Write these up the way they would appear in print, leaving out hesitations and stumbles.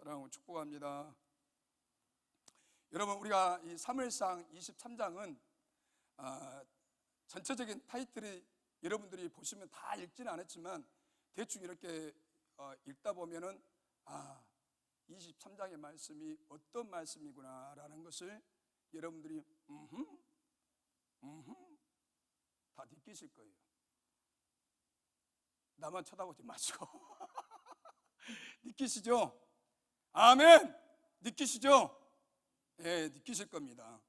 사랑하고 축복합니다. 여러분, 우리가 이 사무엘상 23장은 전체적인 타이틀이 여러분들이 보시면 다 읽지는 않았지만 대충 이렇게 읽다 보면은 23장의 말씀이 어떤 말씀이구나 라는 것을 여러분들이 다 느끼실 거예요. 나만 쳐다보지 마시고 느끼시죠? 아멘! 느끼시죠? 예, 느끼실 겁니다.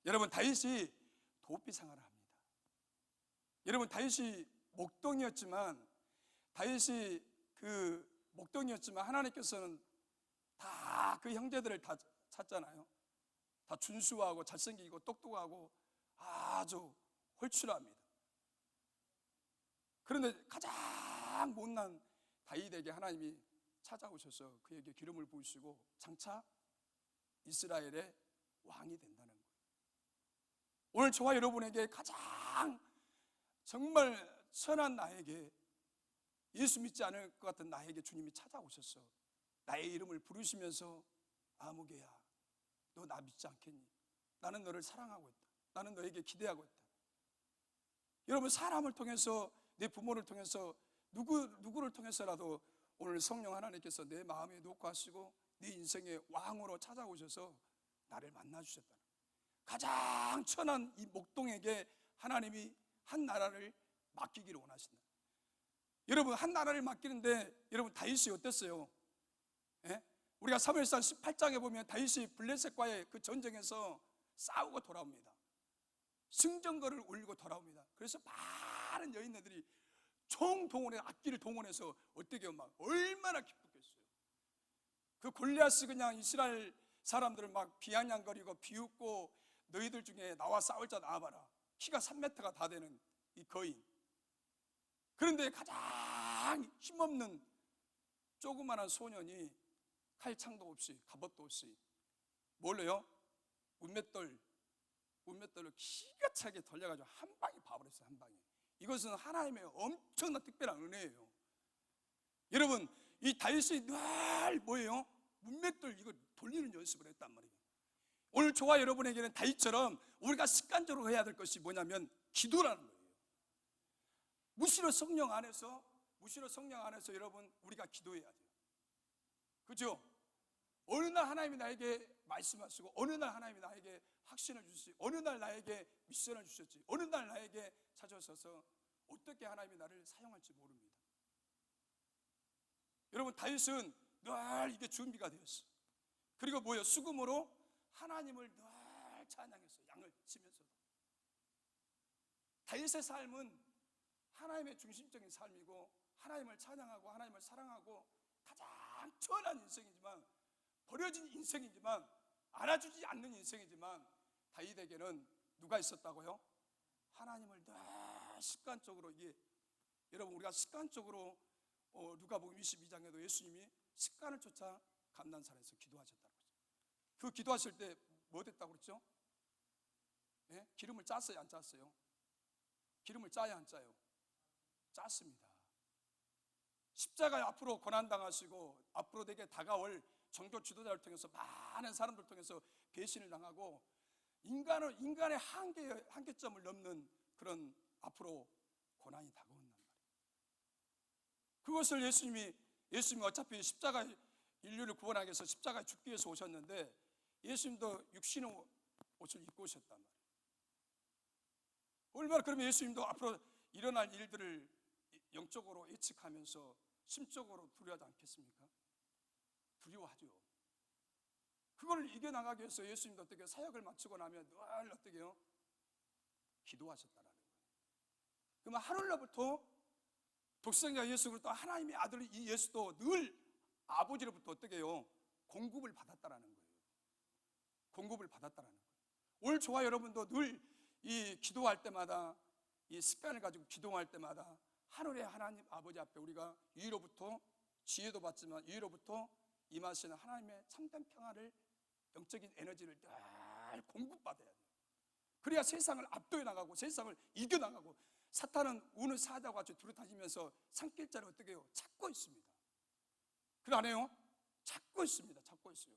여러분, 다윗이 도피 생활을 합니다. 여러분, 다윗이 목동이었지만 하나님께서는 다 그 형제들을 다 찾잖아요. 다 준수하고 잘생기고 똑똑하고 아주 홀출합니다. 그런데 가장 못난 다윗에게 하나님이 찾아오셔서 그에게 기름을 부으시고 장차 이스라엘의 왕이 된다는 거예요. 오늘 저와 여러분에게 가장 정말 선한 나에게, 예수 믿지 않을 것 같은 나에게 주님이 찾아오셔서 나의 이름을 부르시면서 아무개야, 너 나 믿지 않겠니? 나는 너를 사랑하고 있다. 나는 너에게 기대하고 있다. 여러분, 사람을 통해서, 내 부모를 통해서, 누구를 통해서라도 오늘 성령 하나님께서 내 마음에 녹화하시고 내 인생의 왕으로 찾아오셔서 나를 만나주셨다. 가장 천한 이 목동에게 하나님이 한 나라를 맡기기를 원하신다. 여러분, 한 나라를 맡기는데 여러분, 다윗이 어땠어요? 예? 우리가 사무엘상 18장에 보면 다윗이 블레셋과의 그 전쟁에서 싸우고 돌아옵니다. 승전거를 올리고 돌아옵니다. 그래서 많은 여인네들이 총동원해, 악기를 동원해서 어떻게 막 얼마나 기쁘겠어요. 그 골리앗이 그냥 이스라엘 사람들을 막 비아냥거리고 비웃고, 너희들 중에 나와 싸울 자 나와봐라. 키가 3m가 다 되는 이 거인. 그런데 가장 힘없는 조그만한 소년이 칼창도 없이 갑옷도 없이 뭘로요? 운맷돌을 기가 차게 돌려가지고 한 방에 봐버렸어요. 한 방에. 이것은 하나님의 엄청난 특별한 은혜예요. 여러분, 이 다윗이 늘 뭐예요? 운맷돌 이거 돌리는 연습을 했단 말이에요. 오늘 저와 여러분에게는 다윗처럼 우리가 습관적으로 해야 될 것이 뭐냐면 기도라는 거예요. 무시로 성령 안에서 여러분, 우리가 기도해야 돼요. 그죠? 어느 날 하나님이 나에게 말씀하시고, 어느 날 하나님이 나에게 확신을 주시고, 어느 날 나에게 미션을 주셨지, 어느 날 나에게 찾아오셔서 어떻게 하나님이 나를 사용할지 모릅니다. 여러분, 다윗은 늘 이게 준비가 되었어요. 그리고 뭐예요? 수금으로 하나님을 늘 찬양했어요. 양을 치면서도. 다윗의 삶은 하나님의 중심적인 삶이고, 하나님을 찬양하고 하나님을 사랑하고 가장 천한 인생이지만, 버려진 인생이지만, 알아주지 않는 인생이지만, 다윗에게는 누가 있었다고요? 하나님을 늘 습관적으로, 이게 여러분, 우리가 습관적으로 누가복음 22장에도 예수님이 습관을 쫓아 감난산에서 기도하셨다고 그랬죠. 그 기도하실 때 뭐 됐다고 그랬죠? 예? 기름을 짰어요, 안 짰어요? 기름을 짜야 안 짜요? 짰습니다. 십자가에 앞으로 고난당하시고 앞으로 내게 다가올 종교 지도자를 통해서, 많은 사람들을 통해서 배신을 당하고 인간의 한계점을 넘는 그런 앞으로 고난이 다가온단 말이에요. 그것을 예수님이 어차피 십자가 인류를 구원하기 위해서 십자가에 죽기 위해서 오셨는데, 예수님도 육신의 옷을 입고 오셨단 말이에요. 얼마나, 그러면 예수님도 앞으로 일어날 일들을 영적으로 예측하면서 심적으로 두려워하지 않겠습니까? 두려워하죠. 그걸 이겨나가기 위해서 예수님도 어떻게 사역을 마치고 나면 늘 어떻게 해요? 기도하셨다라는 거예요. 그러면 하늘로부터 독생자 예수로부터 하나님의 아들 이 예수도 늘 아버지로부터 어떻게 해요? 공급을 받았다라는 거예요. 공급을 받았다라는 거예요. 오늘 저와 여러분도 늘 이 기도할 때마다, 이 습관을 가지고 기도할 때마다 하늘의 하나님 아버지 앞에 우리가 위로부터 지혜도 받지만 위로부터 임하시는 하나님의 참된 평화를, 영적인 에너지를 늘 공급받아야 돼요. 그래야 세상을 압도해 나가고 세상을 이겨 나가고, 사탄은 우는 사자와 같이 두루다니면서 산길자를 어떻게 해요? 찾고 있습니다. 그거 안 해요? 찾고 찾고 있습니다. 찾고 있어요.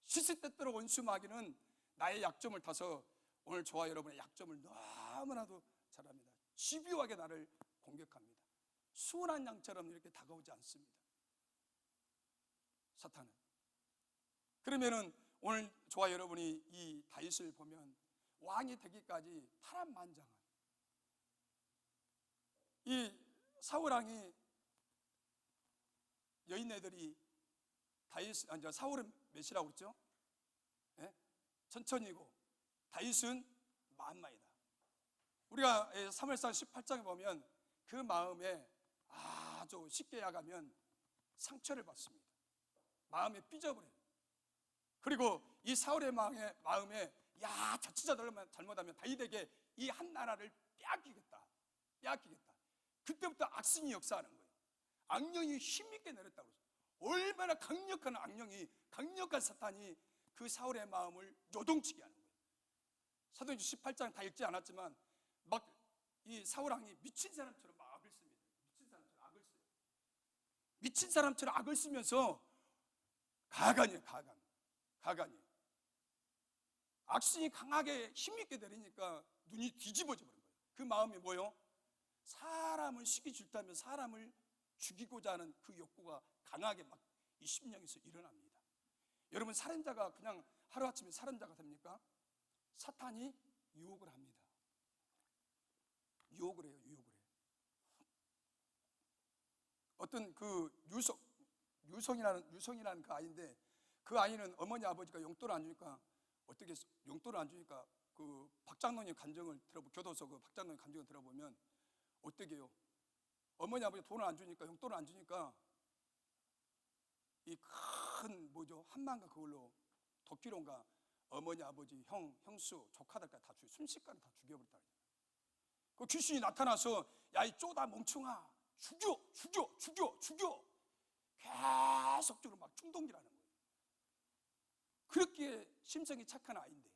시시때때로 원수 마귀는 나의 약점을 타서 오늘 저와 여러분의 약점을 너무나도 잘 압니다. 집요하게 나를 공격합니다. 순한 양처럼 이렇게 다가오지 않습니다, 사탄은. 그러면은 오늘 저와 여러분이 이 다윗을 보면 왕이 되기까지 파란만장한 이 사울왕이 여인네들이 사울은 몇이라고 그랬죠? 예? 천천히고 다윗은 만마이다. 우리가 사무엘상 18장에 보면 그 마음에 아주 쉽게 야가면 상처를 받습니다. 마음에 삐져버려요. 그리고 이 사울의 마음에 야, 저 진짜 잘못하면 다윗에게 이 한 나라를 빼앗기겠다. 그때부터 악신이 역사하는 거예요. 악령이 힘있게 내렸다고 그랬어요. 얼마나 강력한 악령이, 강력한 사탄이 그 사울의 마음을 요동치게 하는 거예요. 사도행전 18장 다 읽지 않았지만 막 이 사울왕이 미친 사람처럼 막 악을 씁니다. 미친 사람처럼 악을 쓰면서 가관이에요. 가관이에요. 악신이 강하게 힘있게 내리니까 눈이 뒤집어져 버린 거예요. 그 마음이 뭐예요? 사람을 시기 줄다면 사람을 죽이고자 하는 그 욕구가 강하게 막 이 심령에서 일어납니다. 여러분, 살인자가 그냥 하루아침에 살인자가 됩니까? 사탄이 유혹을 합니다. 유혹을 해요. 어떤 그 유성이라는 그 아이인데, 그 아이는 어머니 아버지가 용돈을 안 주니까 어떻게 용돈을 안 주니까 그 박장로님 간증을 교도소 그 박장로님 간증을 들어보면 어떻게 해요? 어머니 아버지 돈을 안 주니까, 용돈을 안 주니까 이 큰 한만가 그걸로 도끼론가 어머니 아버지 형수 조카들까지 다 순식간에 다 죽여버렸다. 그 귀신이 나타나서 야, 이 쪼다 멍청아, 죽여 계속적으로 막 충동질하는 거예요. 그렇게 심성이 착한 아이인데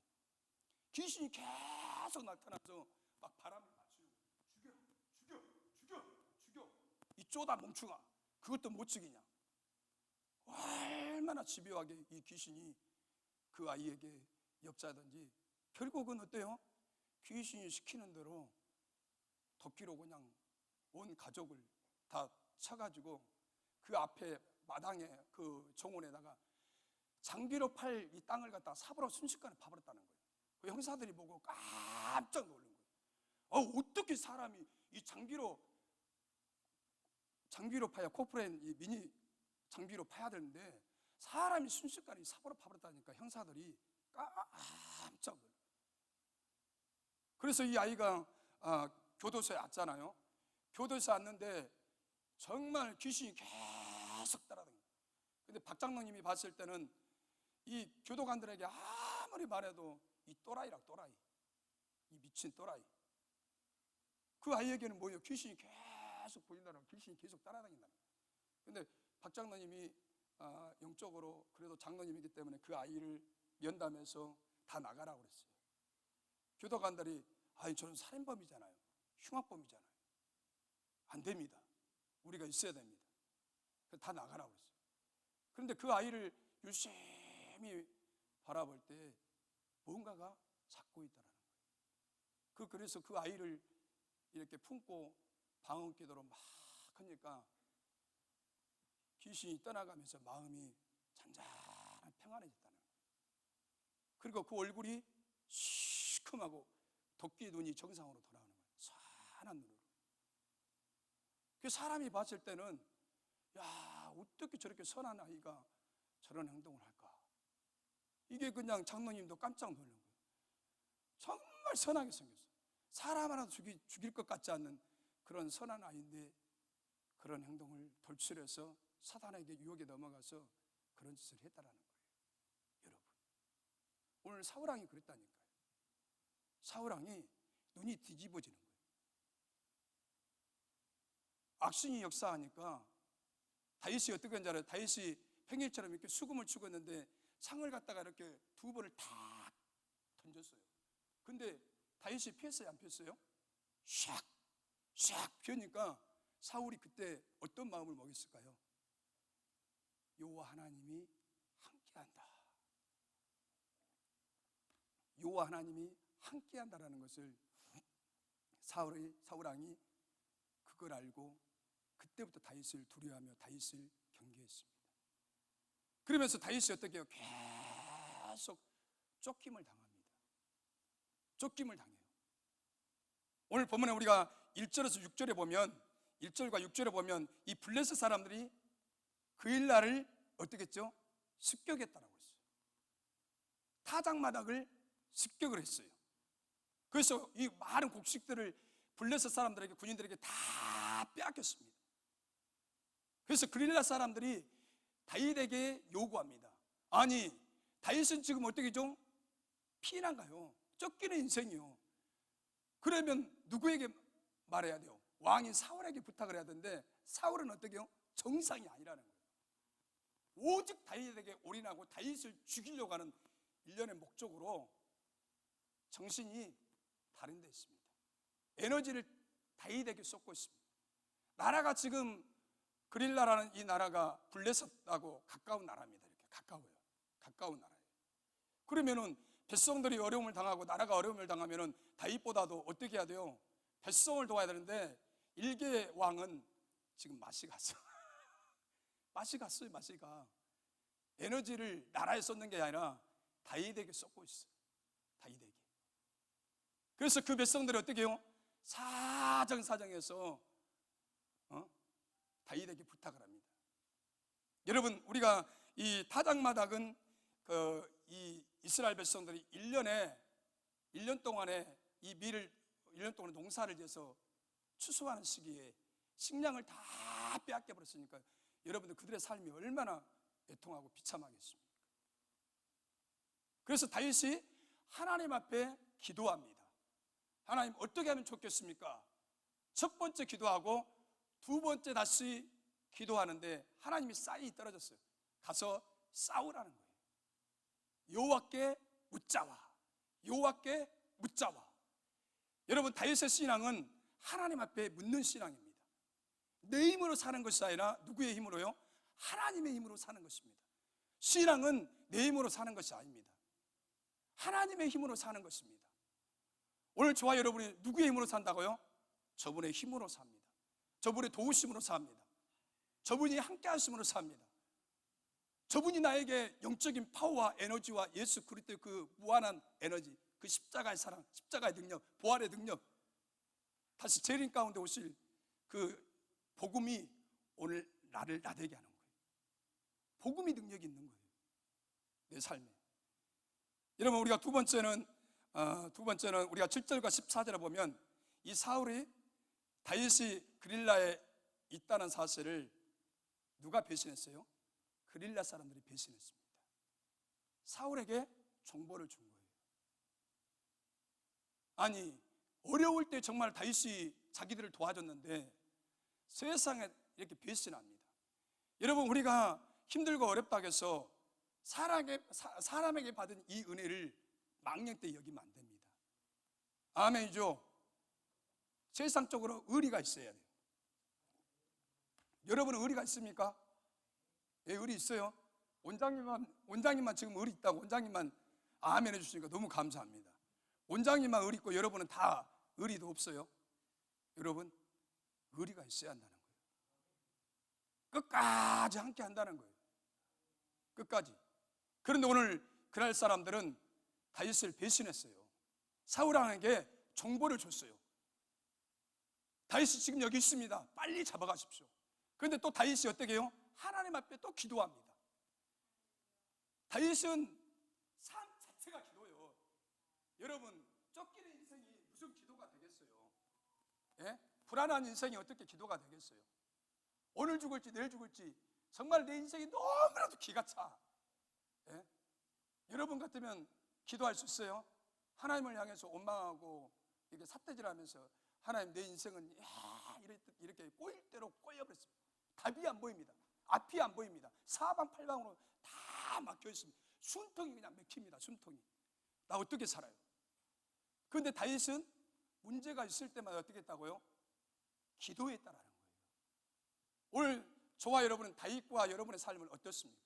귀신이 계속 나타나서 막 바람을 맞추고 죽여 이 쪼다 멍청아, 그것도 못 죽이냐. 얼마나 집요하게 이 귀신이 그 아이에게 역사하든지 결국은 어때요? 귀신이 시키는 대로 도끼로 그냥 온 가족을 다 쳐가지고 그 앞에 마당에 그 정원에다가 장비로 팔 이 땅을 갖다가 삽으로 순식간에 파버렸다는 거예요. 그 형사들이 보고 깜짝 놀란 거예요. 어떻게 사람이 이 장비로 파야 코프렌 이 미니 장비로 파야 되는데 사람이 순식간에 삽으로 파버렸다니까 형사들이 깜짝 놀라요. 그래서 이 아이가 교도소에 왔잖아요. 교도소에 왔는데 정말 귀신이 계속 따라다녀요. 근데 박장로님이 봤을 때는 이 교도관들에게 아무리 말해도 이 또라이, 이 미친 또라이, 그 아이에게는 뭐예요? 귀신이 계속 보인다는 거예요. 귀신이 계속 따라다닌다는 거예요. 근데 박장로님이 영적으로 그래도 장로님이기 때문에 그 아이를 면담해서 다 나가라고 그랬어요. 교도관들이 저는 살인범이잖아요, 흉악범이잖아요, 안 됩니다, 우리가 있어야 됩니다, 그래서 다 나가라고 그랬어요. 그런데 그 아이를 유심히 바라볼 때 뭔가가 잡고 있다는 거예요. 그래서 그 아이를 이렇게 품고 방언 기도로 막 하니까 귀신이 떠나가면서 마음이 잔잔한 평안해졌다는 거예요. 그리고 그 얼굴이 시큼하고 도끼 눈이 정상으로 돌아오는 거예요. 선한 눈으로. 그 사람이 봤을 때는 야, 어떻게 저렇게 선한 아이가 저런 행동을 할까? 이게 그냥 장로님도 깜짝 놀란 거예요. 정말 선하게 생겼어요. 사람 하나 죽일 것 같지 않는 그런 선한 아이인데 그런 행동을 돌출해서 사탄에게 유혹에 넘어가서 그런 짓을 했다라는 거예요. 여러분, 오늘 사울왕이 그랬다니까요. 사울왕이 눈이 뒤집어지는 거예요. 악신이 역사하니까 다윗이 어떻게 한지 알아요? 다윗이 평일처럼 이렇게 수금을 추고 있는데 창을 갖다가 이렇게 두 번을 탁 던졌어요. 근데 다윗이 피했어요, 안 피했어요? 샥 피하니까 사울이 그때 어떤 마음을 먹였을까요? 여호와 하나님이 함께한다. 여호와 하나님이 함께한다라는 것을 사울 왕이 그걸 알고 그때부터 다윗을 두려워하며 다윗을 경계했습니다. 그러면서 다윗이 어떻게 해요? 계속 쫓김을 당합니다. 쫓김을 당해요. 오늘 본문에 우리가 1절에서 6절에 보면 1절과 6절에 보면 이 블레셋 사람들이 그 일날을 어떻게 했죠? 습격했다라고 했어요. 타작마당을 습격을 했어요. 그래서 이 많은 곡식들을 블레셋 사람들에게, 군인들에게 다 빼앗겼습니다. 그래서 그릴라 사람들이 다윗에게 요구합니다. 아니, 다윗은 지금 어떻게 좀 피난가요? 쫓기는 인생이요. 그러면 누구에게 말해야 돼요? 왕인 사울에게 부탁을 해야 되는데 사울은 어떻게 해요? 정상이 아니라는 거예요. 오직 다윗에게 올인하고 다윗을 죽이려고 하는 일련의 목적으로 정신이 다른 데 있습니다. 에너지를 다윗에게 쏟고 있습니다. 나라가 지금 그릴라라는 이 나라가 블레셋하고 가까운 나라입니다. 이렇게 가까워요. 가까운 나라예요. 그러면은 백성들이 어려움을 당하고 나라가 어려움을 당하면은 다윗보다도 어떻게 해야 돼요? 백성을 도와야 되는데 일개 왕은 지금 맛이 갔어. 맛이 갔어요. 맛이 가. 에너지를 나라에 쏟는 게 아니라 다윗에게 쏟고 있어요. 다윗에게. 그래서 그 백성들이 어떻게 해요? 사정사정해서 다윗에게 부탁을 합니다. 여러분, 우리가 이 타작마당은 이 이스라엘 백성들이 1년 동안에 이 밀을 1년 동안 농사를 지어서 추수하는 시기에 식량을 다 빼앗겨 버렸으니까 여러분들 그들의 삶이 얼마나 애통하고 비참하겠습니까? 그래서 다윗이 하나님 앞에 기도합니다. 하나님, 어떻게 하면 좋겠습니까? 첫 번째 기도하고 두 번째 다시 기도하는데 하나님이 사인이 떨어졌어요. 가서 싸우라는 거예요. 여호와께 묻자와, 여호와께 묻자와. 여러분, 다윗의 신앙은 하나님 앞에 묻는 신앙입니다. 내 힘으로 사는 것이 아니라 누구의 힘으로요? 하나님의 힘으로 사는 것입니다. 신앙은 내 힘으로 사는 것이 아닙니다. 하나님의 힘으로 사는 것입니다. 오늘 저와 여러분이 누구의 힘으로 산다고요? 저분의 힘으로 삽니다. 저분의 도우심으로 삽니다. 저분이 함께 하심으로 삽니다. 저분이 나에게 영적인 파워와 에너지와 예수 그리스도의 그 무한한 에너지, 그 십자가의 사랑, 십자가의 능력, 부활의 능력, 다시 재림 가운데 오실 그 복음이 오늘 나를 나되게 하는 거예요. 복음이 능력이 있는 거예요. 내 삶에. 여러분, 우리가 두 번째는 우리가 7절과 14절에 보면 이 사울이 다윗이 그릴라에 있다는 사실을 누가 배신했어요? 그릴라 사람들이 배신했습니다. 사울에게 정보를 준 거예요. 아니, 어려울 때 정말 다윗이 자기들을 도와줬는데 세상에 이렇게 배신합니다. 여러분, 우리가 힘들고 어렵다고 해서 사람에게 받은 이 은혜를 망령되이 여기면 안 됩니다. 아멘이죠? 세상적으로 의리가 있어야 돼요. 여러분은 의리가 있습니까? 예, 의리 있어요. 원장님만 지금 의리 있다고 원장님만 아멘 해주시니까 너무 감사합니다. 원장님만 의리 있고 여러분은 다 의리도 없어요. 여러분, 의리가 있어야 한다는 거예요. 끝까지 함께 한다는 거예요. 끝까지. 그런데 오늘 그날 사람들은 다윗을 배신했어요. 사울 왕에게 정보를 줬어요. 다윗이 지금 여기 있습니다. 빨리 잡아가십시오. 그런데 또 다윗이 어떻게 해요? 하나님 앞에 또 기도합니다. 다윗은 삶 자체가 기도예요. 여러분, 쫓기는 인생이 무슨 기도가 되겠어요? 예? 불안한 인생이 어떻게 기도가 되겠어요? 오늘 죽을지 내일 죽을지 정말 내 인생이 너무나도 기가 차. 예? 여러분 같으면 기도할 수 있어요? 하나님을 향해서 원망하고 이렇게 삿대질하면서 하나님, 내 인생은 이렇게 꼬일 대로 꼬여버렸습니다. 답이 안 보입니다. 앞이 안 보입니다. 사방팔방으로 다 막혀 있습니다. 숨통이 그냥 막힙니다. 숨통이. 나 어떻게 살아요? 그런데 다윗은 문제가 있을 때마다 어떻게 했다고요? 기도했다라는 거예요. 오늘 저와 여러분은 다윗과 여러분의 삶은 어떻습니까?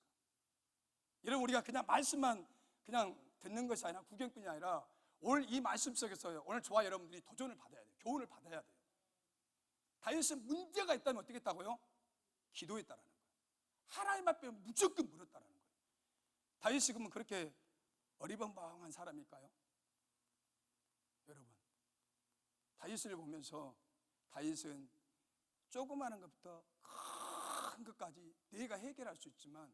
여러분, 우리가 그냥 말씀만 그냥 듣는 것이 아니라 구경꾼이 아니라 오늘 이 말씀 속에서 오늘 저와 여러분들이 도전을 받아야 돼요. 교훈을 받아야 돼요. 다윗은 문제가 있다면 어떻게 했다고요? 기도했다라는 거예요. 하나님 앞에 무조건 물었다라는 거예요. 다윗이 그러면 그렇게 어리벙벙한 사람일까요? 여러분, 다윗을 보면서 다윗은 조그마한 것부터 큰 것까지 내가 해결할 수 있지만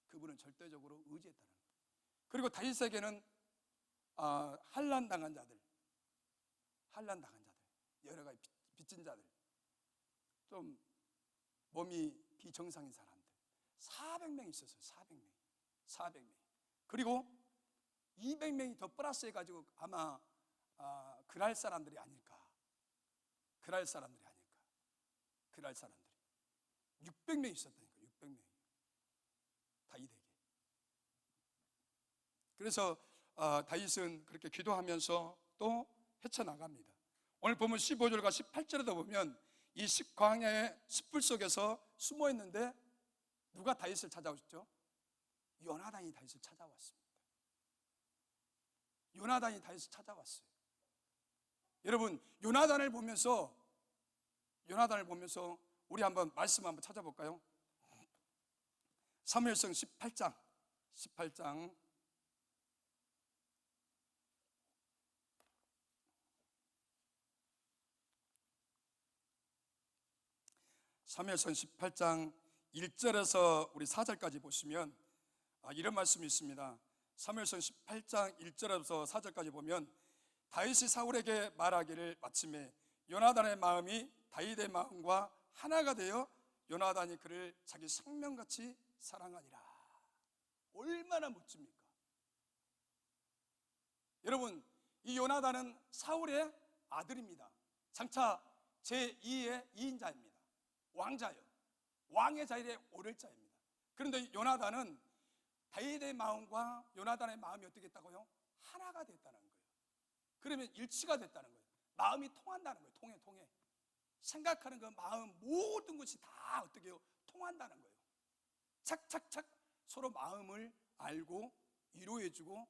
그분은 절대적으로 의지했다는 거예요. 그리고 다윗에게는 환난당한 자들, 여러 가지 빚진 자들, 좀 몸이 비정상인 사람들 400명 있었어요. 400명. 그리고 200명이 더 플러스 해가지고 아마 그랄 사람들이 아닐까. 그랄 사람들이 600명 있었다니까. 600명 다윗에게. 그래서 다윗은 그렇게 기도하면서 또 헤쳐나갑니다. 오늘 보면 15절과 18절에도 보면 이 광야의 숯불 속에서 숨어 있는데 누가 다윗을 찾아오셨죠? 요나단이 다윗을 찾아왔습니다. 요나단이 다윗을 찾아왔어요. 여러분, 요나단을 보면서 우리 한번 말씀 한번 찾아볼까요? 사무엘상 18장 사무엘상 18장 1절에서 우리 4절까지 보시면 이런 말씀이 있습니다. 사무엘상 18장 1절에서 4절까지 보면 다윗이 사울에게 말하기를 마침에 요나단의 마음이 다윗의 마음과 하나가 되어 요나단이 그를 자기 생명같이 사랑하니라. 얼마나 멋집니까? 여러분, 이 요나단은 사울의 아들입니다. 장차 제2의 2인자입니다. 왕자예요. 왕의 자리에 오를 자입니다. 그런데 요나단은 다윗의 마음과 요나단의 마음이 어떻게 했다고요? 하나가 됐다는 거예요. 그러면 일치가 됐다는 거예요. 마음이 통한다는 거예요. 통해. 생각하는 그 마음 모든 것이 다 어떻게 해요? 통한다는 거예요. 착착착 서로 마음을 알고 위로해주고,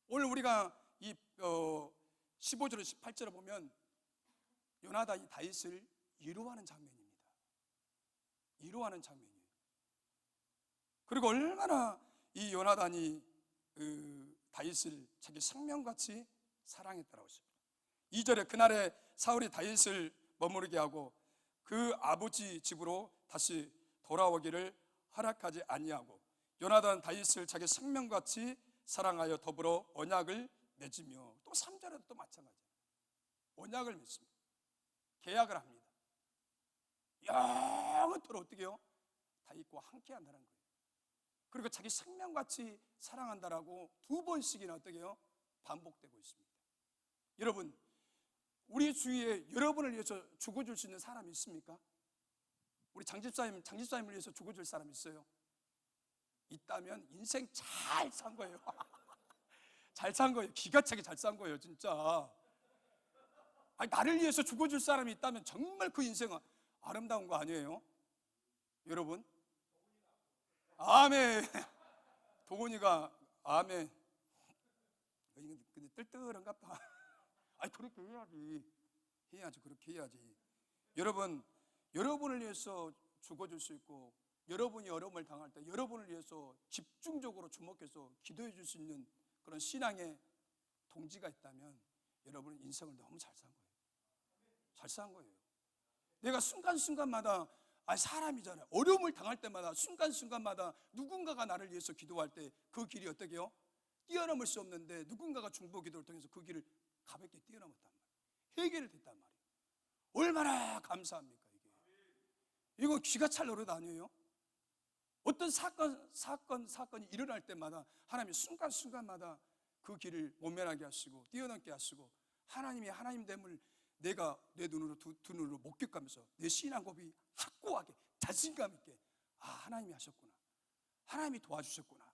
오늘 우리가 이 15절 18절을 보면 요나단이 다윗을 위로하는 장면입니다. 위로하는 장면이에요. 그리고 얼마나 이 요나단이 다윗을 자기 생명같이 사랑했다라고 했습니다. 2절에 그날에 사울이 다윗을 머무르게 하고 그 아버지 집으로 다시 돌아오기를 허락하지 아니하고 요나단 다윗을 자기 생명같이 사랑하여 더불어 언약을 맺으며, 또 3절에도 또 마찬가지예요. 언약을 맺습니다. 계약을 합니다. 영원토록 어떻게 해요? 다윗과 함께 한다는 거예요. 그리고 자기 생명같이 사랑한다라고 2번씩이나 어떻게 해요? 반복되고 있습니다. 여러분, 우리 주위에 여러분을 위해서 죽어줄 수 있는 사람이 있습니까? 우리 장집사님을 위해서 죽어줄 사람 있어요? 있다면 인생 잘 산 거예요. 잘 산 거예요. 기가 차게 잘 산 거예요, 진짜. 나를 위해서 죽어줄 사람이 있다면 정말 그 인생은 아름다운 거 아니에요? 여러분? 아멘. 도건이가 아멘. 근데 뜰뜰한가 봐. 그렇게 해야지. 그렇게 해야지. 여러분, 여러분을 위해서 죽어줄 수 있고, 여러분이 어려움을 당할 때 여러분을 위해서 집중적으로 주목해서 기도해 줄 수 있는 그런 신앙의 동지가 있다면 여러분은 인생을 너무 잘 산 거예요. 잘 산 거예요. 내가 순간순간마다 사람이잖아요. 어려움을 당할 때마다 순간순간마다 누군가가 나를 위해서 기도할 때 그 길이 어떻게 해요? 뛰어넘을 수 없는데 누군가가 중보 기도를 통해서 그 길을 가볍게 뛰어넘었단 말이에요. 해결이 됐단 말이에요. 얼마나 감사합니까? 이거 기가 찰 노릇 아니에요? 어떤 사건이 일어날 때마다 하나님이 순간순간마다 그 길을 모면하게 하시고 뛰어넘게 하시고, 하나님이 하나님됨을 내가 내 눈으로 두 눈으로 목격하면서 내 신앙 고백이 확고하게 자신감 있게 하나님이 하셨구나, 하나님이 도와주셨구나,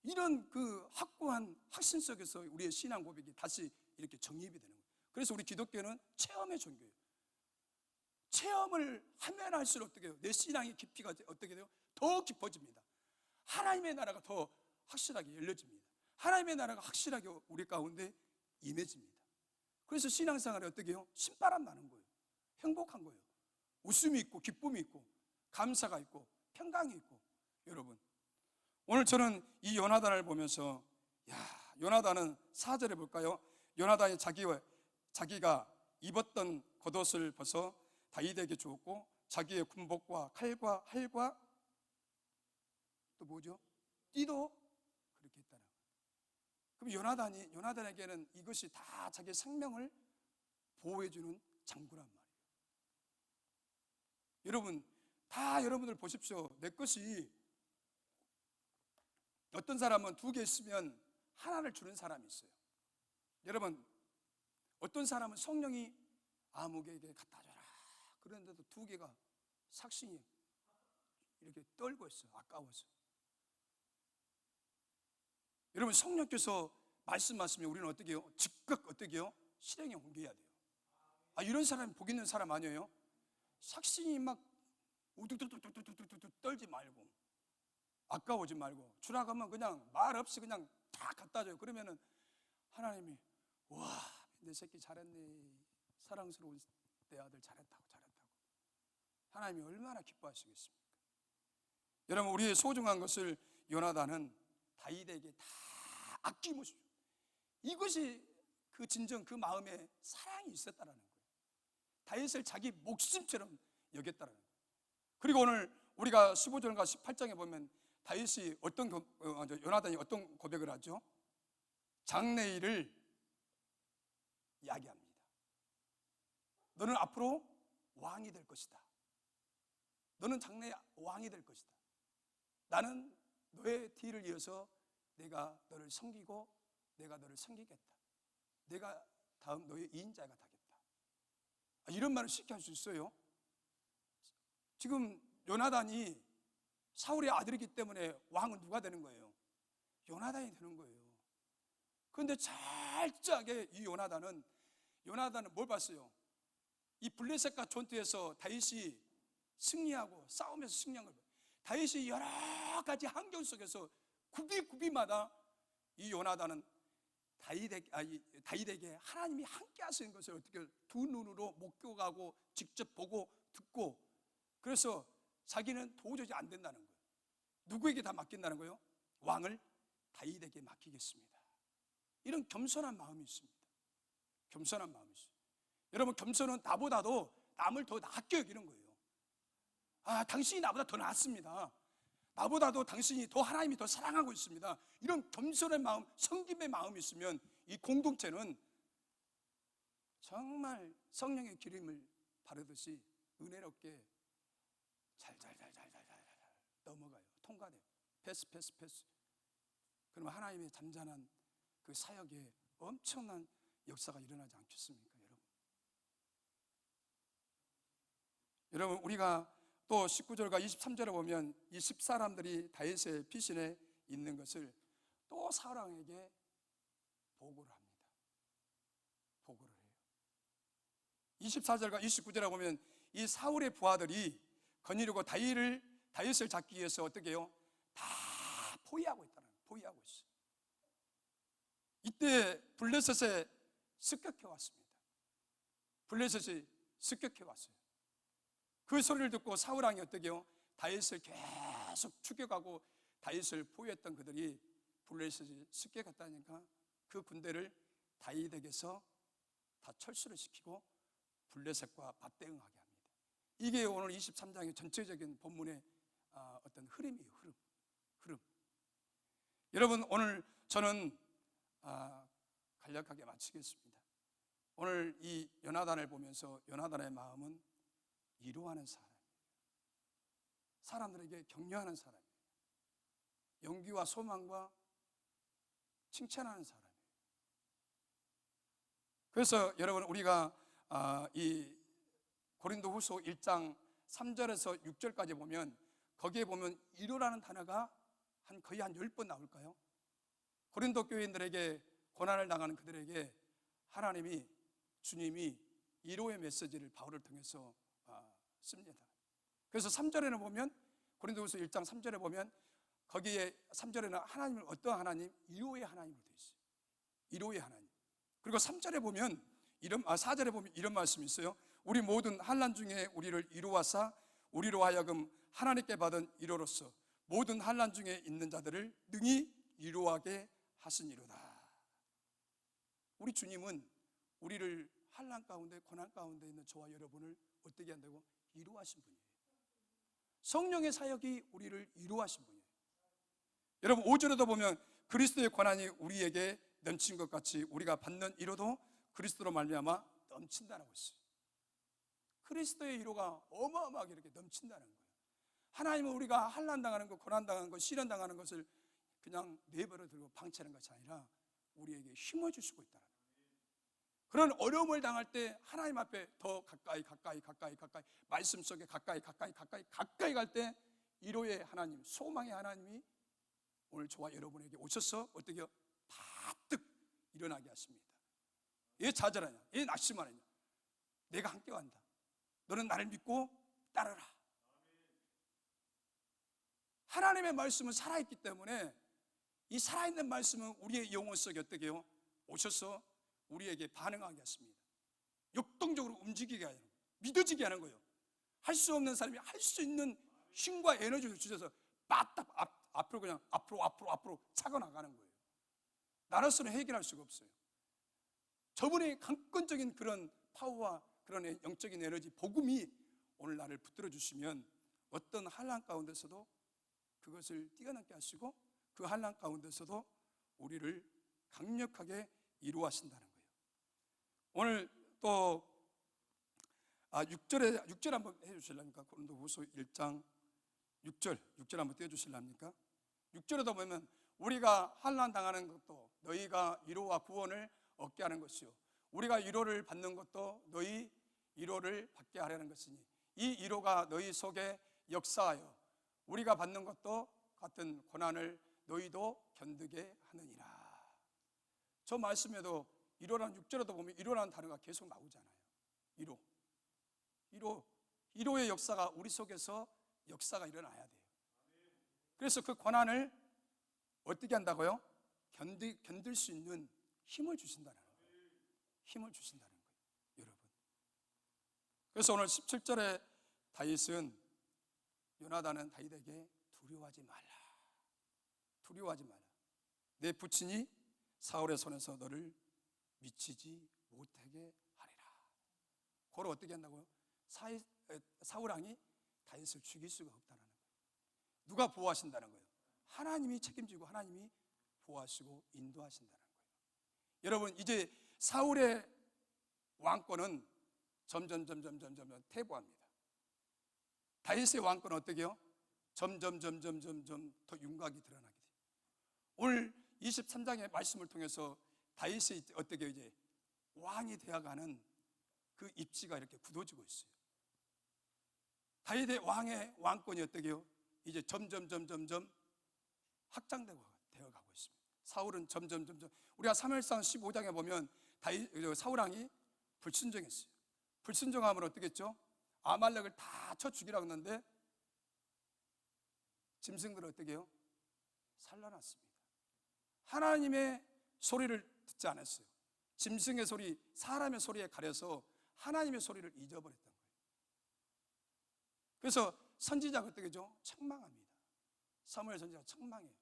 이런 그 확고한 확신 속에서 우리의 신앙 고백이 다시 이렇게 정립이 되는 거예요. 그래서 우리 기독교는 체험의 종교예요. 체험을 하면 할수록 어떻게 해요? 내 신앙의 깊이가 어떻게 돼요? 더 깊어집니다. 하나님의 나라가 더 확실하게 열려집니다. 하나님의 나라가 확실하게 우리 가운데 임해집니다. 그래서 신앙생활이 어떻게 해요? 신바람 나는 거예요. 행복한 거예요. 웃음이 있고 기쁨이 있고 감사가 있고 평강이 있고. 여러분, 오늘 저는 이 요나단을 보면서 요나단은 4절에 볼까요? 요나단이 자기가 입었던 겉옷을 벗어 다윗에게 주었고 자기의 군복과 칼과 활과 또 뭐죠? 띠도 그렇게 했다는 거예요. 그럼 요나단에게는 이것이 다 자기의 생명을 보호해주는 장구란 말이에요. 여러분, 다 여러분들 보십시오. 내 것이 어떤 사람은 2개 있으면 하나를 주는 사람이 있어요. 여러분, 어떤 사람은 성령이 아무개에게 갖다 줘라 그런데도 2개가 삭신이 이렇게 떨고 있어요. 아까워서. 여러분, 성령께서 말씀하시면 우리는 어떻게 해요? 즉각 어떻게 해요? 실행에 옮겨야 돼요. 이런 사람이 복 있는 사람 아니에요? 삭신이 막 우두두두두두두두 떨지 말고 아까워지 말고 주라고 하면 그냥 말 없이 그냥 다 갖다 줘요. 그러면은 하나님이 와, 내 새끼 잘했네, 사랑스러운 내 아들 잘했다고 하나님이 얼마나 기뻐하시겠습니까? 여러분, 우리의 소중한 것을 요나단은 다윗에게 다 아낌없이, 이것이 그 진정 그 마음에 사랑이 있었다라는 거예요. 다윗을 자기 목숨처럼 여겼다라는 거예요. 그리고 오늘 우리가 15절과 18장에 보면 다윗이 요나단이 어떤 고백을 하죠? 장래일을 이야기합니다. 너는 앞으로 왕이 될 것이다. 너는 장래 왕이 될 것이다. 나는 너의 뒤를 이어서 내가 너를 섬기고 내가 너를 섬기겠다. 내가 다음 너의 이인자가 되겠다. 이런 말을 쉽게 할 수 있어요? 지금 요나단이 사울의 아들이기 때문에 왕은 누가 되는 거예요? 요나단이 되는 거예요. 그런데 철저하게 이 요나단은 뭘 봤어요? 이 블레셋과 전투에서 다윗이 승리하고 싸우면서 승리한 걸 봐요. 다윗이 여러 가지 환경 속에서 구비마다 이 요나단은 다윗에게 하나님이 함께 하시는 것을 어떻게 2눈으로 목격하고 직접 보고 듣고, 그래서 자기는 도저히 안 된다는 거예요. 누구에게 다 맡긴다는 거예요? 왕을 다윗에게 맡기겠습니다. 이런 겸손한 마음이 있습니다. 겸손한 마음이 있어요. 여러분, 겸손은 나보다도 남을 더 낫게 여기는 거예요. 당신이 나보다 더 낫습니다. 나보다도 당신이 더 하나님이 더 사랑하고 있습니다. 이런 겸손의 마음, 섬김의 마음이 있으면 이 공동체는 정말 성령의 기름을 바르듯이 은혜롭게 잘 넘어가요. 통과돼요. 패스. 그러면 하나님의 잠잠한 그 사역에 엄청난 역사가 일어나지 않겠습니까, 여러분? 여러분, 우리가 또 19절과 23절에 보면 이 10사람들이 다윗의 피신에 있는 것을 또 사울왕에게 보고를 합니다. 보고를 해요. 24절과 29절에 보면 이 사울의 부하들이 거느리고 다윗을 잡기 위해서 어떻게 해요? 다 포위하고 있다는 거예요. 포위하고 있어요. 이때 블레셋에 습격해 왔습니다. 블레셋이 습격해 왔어요. 그 소리를 듣고 사울왕이 어떻게 해요? 다윗을 계속 추격하고 다윗을 포위했던 그들이 블레셋이 습격했다니까 그 군대를 다윗에게서 다 철수를 시키고 블레셋과 맞대응하게 합니다. 이게 오늘 23장의 전체적인 본문의 어떤 흐름이에요. 흐름. 여러분, 오늘 저는 간략하게 마치겠습니다. 오늘 이 요나단을 보면서 요나단의 마음은 위로하는 사람이에요. 사람들에게 격려하는 사람이에요. 용기와 소망과 칭찬하는 사람이에요. 그래서 여러분, 우리가 이 고린도후서 1장 3절에서 6절까지 보면 거기에 보면 위로라는 단어가 거의 한 10번 나올까요? 고린도 교인들에게 고난을 당하는 그들에게 주님이 위로의 메시지를 바울을 통해서 씁니다. 그래서 3절에는 보면, 고린도후서 1장 3절에 보면, 거기에 3절에는 하나님을 어떤 하나님? 이로의 하나님으로 되어 있어요. 이로의 하나님. 그리고 3절에 보면 4절에 보면 이런 말씀이 있어요. 우리 모든 환난 중에 우리를 이루하사 우리로 하여금 하나님께 받은 이로로서 모든 환난 중에 있는 자들을 능히 이루하게 하시니로다. 우리 주님은 우리를 환난 가운데, 고난 가운데 있는 저와 여러분을 어떻게 한다고? 이루하신 분이에요. 성령의 사역이 우리를 이루하신 분이에요. 여러분 5절에도 보면 그리스도의 권한이 우리에게 넘친 것 같이 우리가 받는 위로도 그리스도로 말미암아 넘친다라고 했어요. 그리스도의 위로가 어마어마하게 이렇게 넘친다는 거예요. 하나님은 우리가 환난 당하는 것, 고난 당하는 것, 시련 당하는 것을 그냥 내버려 두고 방치하는 것이 아니라 우리에게 힘을 주시고 있다는 거예요. 그런 어려움을 당할 때 하나님 앞에 더 가까이 말씀 속에 가까이 갈 때 위로의 하나님, 소망의 하나님이 오늘 저와 여러분에게 오셔서 어떻게 바뜩 일어나게 하십니다. 얘 좌절하냐? 얘 낙심하느냐? 내가 함께 간다. 너는 나를 믿고 따르라. 하나님의 말씀은 살아있기 때문에 이 살아있는 말씀은 우리의 영혼 속에 어떻게 해요? 오셔서 우리에게 반응하게 하십니다. 역동적으로 움직이게 하는 거예요. 믿어지게 하는 거예요. 할 수 없는 사람이 할 수 있는 힘과 에너지를 주셔서 빠딱 앞으로 그냥 앞으로 차고 나가는 거예요. 나로서는 해결할 수가 없어요. 저분의 강권적인 그런 파워와 그런 영적인 에너지, 복음이 오늘 나를 붙들어 주시면 어떤 환난 가운데서도 그것을 뛰어넘게 하시고 그 환난 가운데서도 우리를 강력하게 이루하신다는 거예요. 오늘 또 6절 한번 해주실랍니까? 고린도후서 1장 6절 한번 떼어주실랍니까? 6절에도 보면 우리가 환난 당하는 것도 너희가 위로와 구원을 얻게 하는 것이요 우리가 위로를 받는 것도 너희 위로를 받게 하려는 것이니 이 위로가 너희 속에 역사하여 우리가 받는 것도 같은 고난을 너희도 견디게 하느니라. 저 말씀에도 위로라는 6절에도 보면 위로라는 단어가 계속 나오잖아요. 위로의 역사가 우리 속에서 역사가 일어나야 돼요. 그래서 그 고난을 어떻게 한다고요? 견딜 수 있는 힘을 주신다는 거예요. 힘을 주신다는 거예요, 여러분. 그래서 오늘 17절에 다윗은 요나단은 다윗에게 두려워하지 말라. 내 부친이 사울의 손에서 너를 미치지 못하게 하리라. 그걸 어떻게 한다고요? 사울 왕이 다윗을 죽일 수가 없다는 거예요. 누가 보호하신다는 거예요? 하나님이 책임지고 하나님이 보호하시고 인도하신다는 거예요. 여러분 이제 사울의 왕권은 점점 퇴보합니다. 다윗의 왕권은 어떻게 해요? 점점 더 윤곽이 드러나게 돼요. 오늘 23장의 말씀을 통해서 다윗이 어떻게 이제 왕이 되어가는 그 입지가 이렇게 굳어지고 있어요. 다윗의 왕권이 어떻게 해요? 이제 점점 확장되어 가고 있습니다. 사울은 점점 우리가 사무엘상 15장에 보면 사울 왕이 불순종했어요. 불순종하면 어떻게 했죠? 아말렉을 다 쳐 죽이라고 했는데 짐승들은 어떻게 해요? 살라났습니다. 하나님의 소리를 듣지 않았어요. 짐승의 소리, 사람의 소리에 가려서 하나님의 소리를 잊어버렸던 거예요. 그래서 선지자가 어떻게 하죠? 책망합니다. 사무엘 선지자가 책망해요.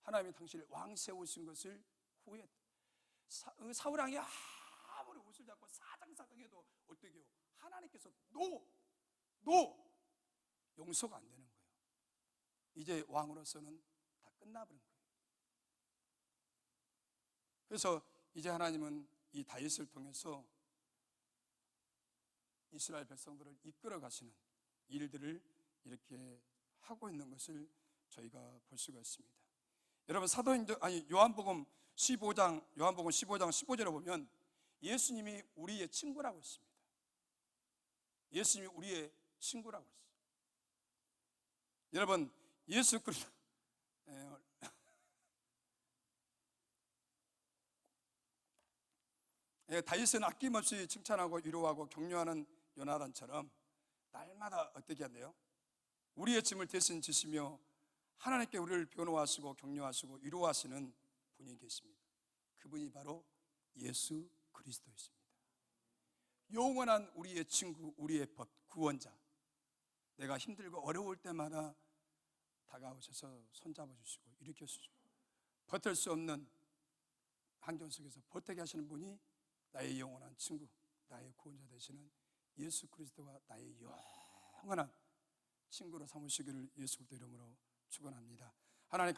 하나님이 당신을 왕 세우신 것을 후회했다. 사울 왕이 아무리 옷을 잡고 사정사정해도 어떻게 해요? 하나님께서 용서가 안 되는 거예요. 이제 왕으로서는 다 끝나버린 거예요. 그래서 이제 하나님은 이 다윗을 통해서 이스라엘 백성들을 이끌어 가시는 일들을 이렇게 하고 있는 것을 저희가 볼 수가 있습니다. 여러분 요한복음 15장 15절에 보면 예수님이 우리의 친구라고 했습니다. 예수님이 우리의 친구라고 했어요. 여러분 예수 그리스도 다윗은 아낌없이 칭찬하고 위로하고 격려하는 요나단처럼 날마다 어떻게 한대요? 우리의 짐을 대신 지시며 하나님께 우리를 변호하시고 격려하시고 위로하시는 분이 계십니다. 그분이 바로 예수 그리스도이십니다. 영원한 우리의 친구, 우리의 법, 구원자. 내가 힘들고 어려울 때마다 다가오셔서 손잡아 주시고 일으켜 주시고 버틸 수 없는 환경 속에서 버티게 하시는 분이 나의 영원한 친구, 나의 구원자 되시는 예수 그리스도가 나의 영원한 친구로 삼으시기를 예수 그리스도 이름으로 축원합니다. 하나님